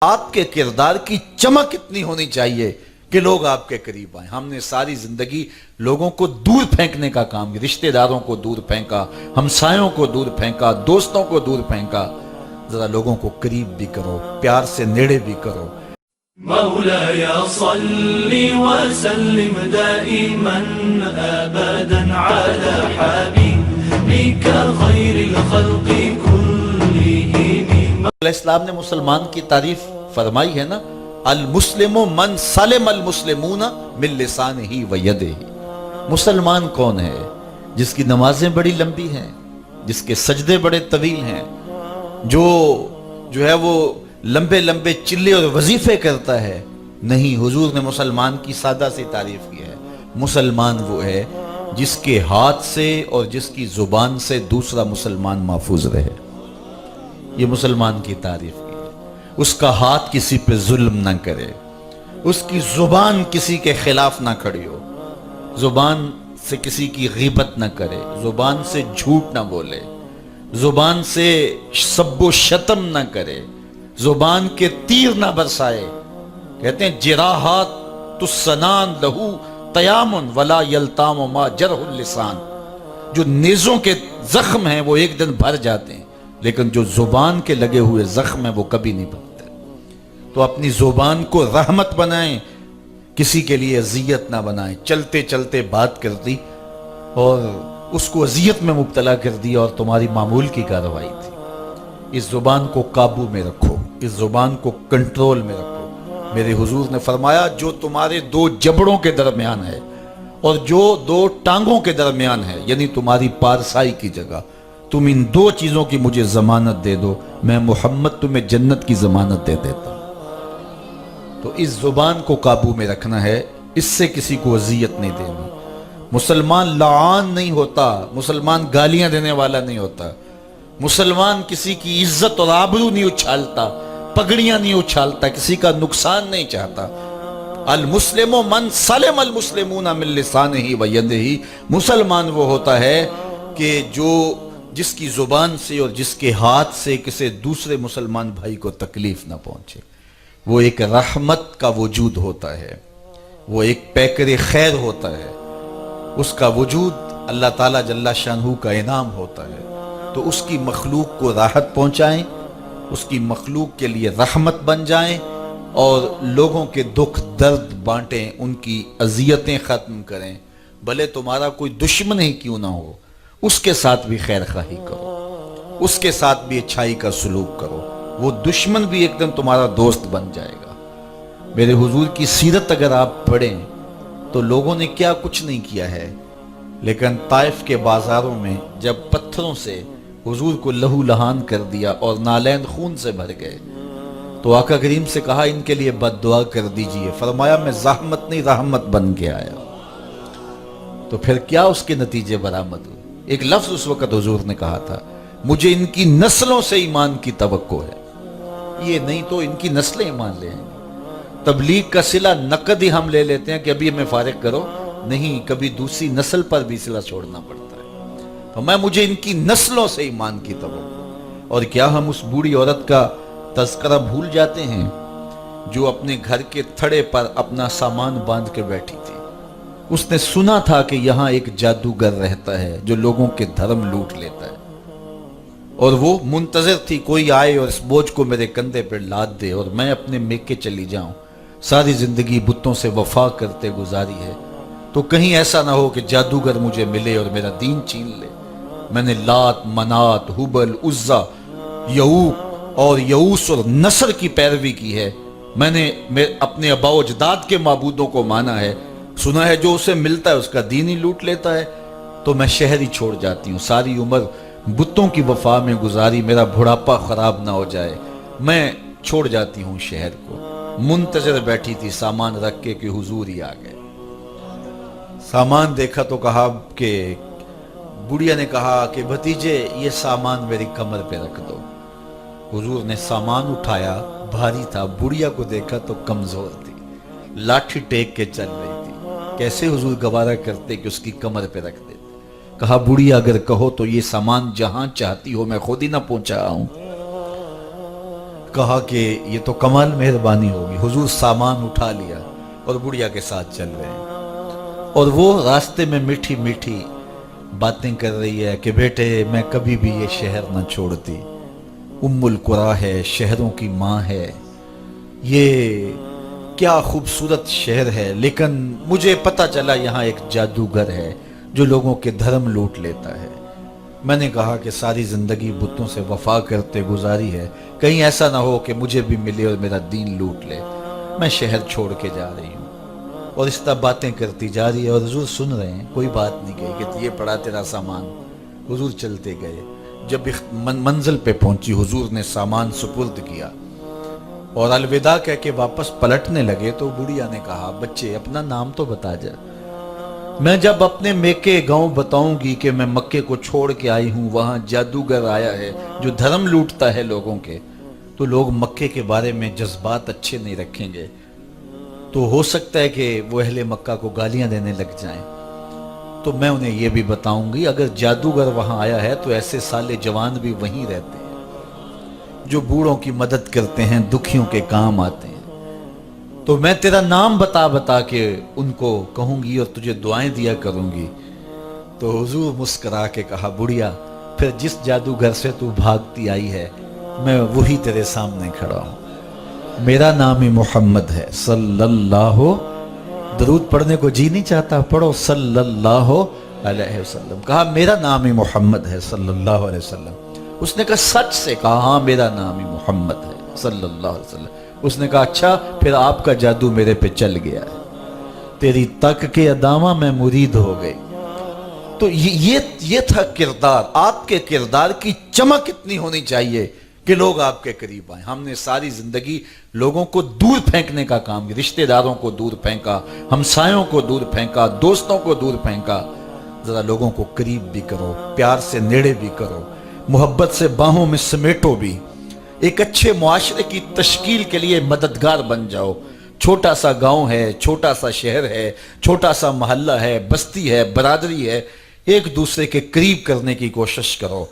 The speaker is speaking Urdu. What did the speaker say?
آپ کے کردار کی چمک اتنی ہونی چاہیے کہ لوگ آپ کے قریب آئیں۔ ہم نے ساری زندگی لوگوں کو دور پھینکنے کا کام کیا، رشتہ داروں کو دور پھینکا، ہمسایوں کو دور پھینکا، دوستوں کو دور پھینکا۔ ذرا لوگوں کو قریب بھی کرو، پیار سے نیڑے بھی کرو۔ مولاي صل وسلم دائما ابدا على حبيبك خير الخلق كلهم۔ اسلام نے مسلمان کی تعریف فرمائی ہے نا، المسلم من سلم المسلمون من لسانه ویدہ۔ مسلمان کون ہے؟ جس کی نمازیں بڑی لمبی ہیں، جس کے سجدے بڑے طویل ہیں، جو ہے وہ لمبے لمبے چلے اور وظیفے کرتا ہے۔ نہیں، حضور نے مسلمان کی سادہ سی تعریف کی ہے۔ مسلمان وہ ہے جس کے ہاتھ سے اور جس کی زبان سے دوسرا مسلمان محفوظ رہے۔ یہ مسلمان کی تعریف کی ہے۔ اس کا ہاتھ کسی پہ ظلم نہ کرے، اس کی زبان کسی کے خلاف نہ کھڑی ہو، زبان سے کسی کی غیبت نہ کرے، زبان سے جھوٹ نہ بولے، زبان سے سب و شتم نہ کرے، زبان کے تیر نہ برسائے۔ کہتے ہیں جراحات السنان لہو تیام ولا یلتام ما جرح اللسان۔ جو نیزوں کے زخم ہیں وہ ایک دن بھر جاتے ہیں، لیکن جو زبان کے لگے ہوئے زخم ہیں وہ کبھی نہیں بھرتے۔ تو اپنی زبان کو رحمت بنائیں، کسی کے لیے اذیت نہ بنائیں۔ چلتے چلتے بات کر دی اور اس کو اذیت میں مبتلا کر دیا اور تمہاری معمول کی کارروائی تھی۔ اس زبان کو قابو میں رکھو، اس زبان کو کنٹرول میں رکھو۔ میرے حضور نے فرمایا جو تمہارے دو جبڑوں کے درمیان ہے اور جو دو ٹانگوں کے درمیان ہے، یعنی تمہاری پارسائی کی جگہ، تم ان دو چیزوں کی مجھے ضمانت دے دو، میں محمد تمہیں جنت کی ضمانت دے دیتا ہوں۔ تو اس زبان کو قابو میں رکھنا ہے، اس سے کسی کو اذیت نہیں دینی۔ مسلمان لعان نہیں ہوتا، مسلمان گالیاں دینے والا نہیں ہوتا، مسلمان کسی کی عزت اور آبرو نہیں اچھالتا، پگڑیاں نہیں اچھالتا، کسی کا نقصان نہیں چاہتا۔ المسلم من سلم المسلمون من لسانہ ویدہ۔ مسلمان وہ ہوتا ہے کہ جس کی زبان سے اور جس کے ہاتھ سے کسی دوسرے مسلمان بھائی کو تکلیف نہ پہنچے۔ وہ ایک رحمت کا وجود ہوتا ہے، وہ ایک پیکر خیر ہوتا ہے، اس کا وجود اللہ تعالیٰ جل شانہ کا انعام ہوتا ہے۔ تو اس کی مخلوق کو راحت پہنچائیں، اس کی مخلوق کے لیے رحمت بن جائیں اور لوگوں کے دکھ درد بانٹیں، ان کی اذیتیں ختم کریں۔ بھلے تمہارا کوئی دشمن ہی کیوں نہ ہو، اس کے ساتھ بھی خیر خواہی کرو، اس کے ساتھ بھی اچھائی کا سلوک کرو۔ وہ دشمن بھی ایک دن تمہارا دوست بن جائے گا۔ میرے حضور کی سیرت اگر آپ پڑھیں تو لوگوں نے کیا کچھ نہیں کیا ہے، لیکن طائف کے بازاروں میں جب پتھروں سے حضور کو لہو لہان کر دیا اور نالین خون سے بھر گئے تو آقا کریم سے کہا ان کے لیے بد دعا کر دیجئے۔ فرمایا میں زحمت نہیں رحمت بن کے آیا۔ تو پھر کیا اس کے نتیجے برآمد ہوئے؟ ایک لفظ اس وقت حضور نے کہا تھا، مجھے ان کی نسلوں سے ایمان کی توقع ہے۔ یہ نہیں تو ان کی نسلیں ایمان لے آئیں گی۔ تبلیغ کا صلہ نقد ہی ہم لے لیتے ہیں کہ ابھی ہمیں فارغ کرو، نہیں، کبھی دوسری نسل پر بھی صلہ چھوڑنا پڑتا ہے۔ تو مجھے ان کی نسلوں سے ایمان کی توقع۔ اور کیا ہم اس بوڑھی عورت کا تذکرہ بھول جاتے ہیں جو اپنے گھر کے تھڑے پر اپنا سامان باندھ کے بیٹھی تھی؟ اس نے سنا تھا کہ یہاں ایک جادوگر رہتا ہے جو لوگوں کے دھرم لوٹ لیتا ہے، اور وہ منتظر تھی کوئی آئے اور اس بوجھ کو میرے کندھے پر لاد دے اور میں اپنے میکے چلی جاؤں۔ ساری زندگی بتوں سے وفا کرتے گزاری ہے، تو کہیں ایسا نہ ہو کہ جادوگر مجھے ملے اور میرا دین چھین لے۔ میں نے لات، منات، حبل، عزا، یعوق اور یعوس اور نصر کی پیروی کی ہے۔ میں نے اپنے آباء و اجداد کے معبودوں کو مانا ہے۔ سنا ہے جو اسے ملتا ہے اس کا دین ہی لوٹ لیتا ہے۔ تو میں شہر ہی چھوڑ جاتی ہوں، ساری عمر بتوں کی وفا میں گزاری، میرا بڑھاپا خراب نہ ہو جائے، میں چھوڑ جاتی ہوں شہر کو۔ منتظر بیٹھی تھی سامان رکھ کے کہ حضور ہی آ گئے۔ سامان دیکھا تو کہا کہ بڑھیا نے کہا کہ بھتیجے یہ سامان میری کمر پہ رکھ دو۔ حضور نے سامان اٹھایا، بھاری تھا، بڑھیا کو دیکھا تو کمزور تھی، لاٹھی ٹیک کے چل رہی تھی۔ کیسے حضور گوارا کرتے کہ اس کی کمر پہ رکھ دیتے؟ کہا بڑھیا اگر کہو تو یہ سامان جہاں چاہتی ہو میں خود ہی نہ پہنچا آؤں۔ کہا کہ یہ تو کمال مہربانی ہوگی، حضور سامان اٹھا لیا اور بڑھیا کے ساتھ چل رہے ہیں، اور وہ راستے میں میٹھی میٹھی باتیں کر رہی ہے کہ بیٹے میں کبھی بھی یہ شہر نہ چھوڑتی، ام القریٰ ہے، شہروں کی ماں ہے، یہ کیا خوبصورت شہر ہے، لیکن مجھے پتہ چلا یہاں ایک جادوگر ہے جو لوگوں کے دھرم لوٹ لیتا ہے۔ میں نے کہا کہ ساری زندگی بتوں سے وفا کرتے گزاری ہے، کہیں ایسا نہ ہو کہ مجھے بھی ملے اور میرا دین لوٹ لے، میں شہر چھوڑ کے جا رہی ہوں۔ اور اس طرح باتیں کرتی جا رہی ہے اور حضور سن رہے ہیں، کوئی بات نہیں کہی کہ یہ پڑا تیرا سامان۔ حضور چلتے گئے، جب منزل پہ پہنچی حضور نے سامان سپرد کیا اور الوداع کہہ کے واپس پلٹنے لگے تو بڑھیا نے کہا بچے اپنا نام تو بتا جا، میں جب اپنے میکے گاؤں بتاؤں گی کہ میں مکے کو چھوڑ کے آئی ہوں، وہاں جادوگر آیا ہے جو دھرم لوٹتا ہے لوگوں کے، تو لوگ مکے کے بارے میں جذبات اچھے نہیں رکھیں گے، تو ہو سکتا ہے کہ وہ اہل مکہ کو گالیاں دینے لگ جائیں۔ تو میں انہیں یہ بھی بتاؤں گی اگر جادوگر وہاں آیا ہے تو ایسے سالے جوان بھی وہیں رہتے ہیں جو بوڑھوں کی مدد کرتے ہیں، دکھیوں کے کام آتے ہیں، تو میں تیرا نام بتا بتا کے ان کو کہوں گی اور تجھے دعائیں دیا کروں گی۔ تو حضور مسکرا کے کہا بڑھیا پھر جس جادوگر سے تو بھاگتی آئی ہے میں وہی تیرے سامنے کھڑا ہوں، میرا نام ہی محمد ہے صلی اللہ، درود پڑھنے کو جی نہیں چاہتا پڑھو صلی اللہ علیہ وسلم، کہا میرا نام ہی محمد ہے صلی اللہ علیہ وسلم۔ اس نے کہا سچ سے؟ کہا ہاں میرا نام ہی محمد ہے صلی اللہ علیہ وسلم۔ اس نے کہا اچھا پھر آپ کا جادو میرے پہ چل گیا ہے، تیری تک کے ادامہ میں مرید ہو گئی۔ تو یہ تھا کردار، آپ کے کردار کی چمک اتنی ہونی چاہیے کہ لوگ آپ کے قریب آئیں۔ ہم نے ساری زندگی لوگوں کو دور پھینکنے کا کام کیا، رشتہ داروں کو دور پھینکا، ہمسایوں کو دور پھینکا، دوستوں کو دور پھینکا۔ ذرا لوگوں کو قریب بھی کرو، پیار سے نیڑے بھی کرو، محبت سے باہوں میں سمیٹو بھی، ایک اچھے معاشرے کی تشکیل کے لیے مددگار بن جاؤ۔ چھوٹا سا گاؤں ہے، چھوٹا سا شہر ہے، چھوٹا سا محلہ ہے، بستی ہے، برادری ہے، ایک دوسرے کے قریب کرنے کی کوشش کرو۔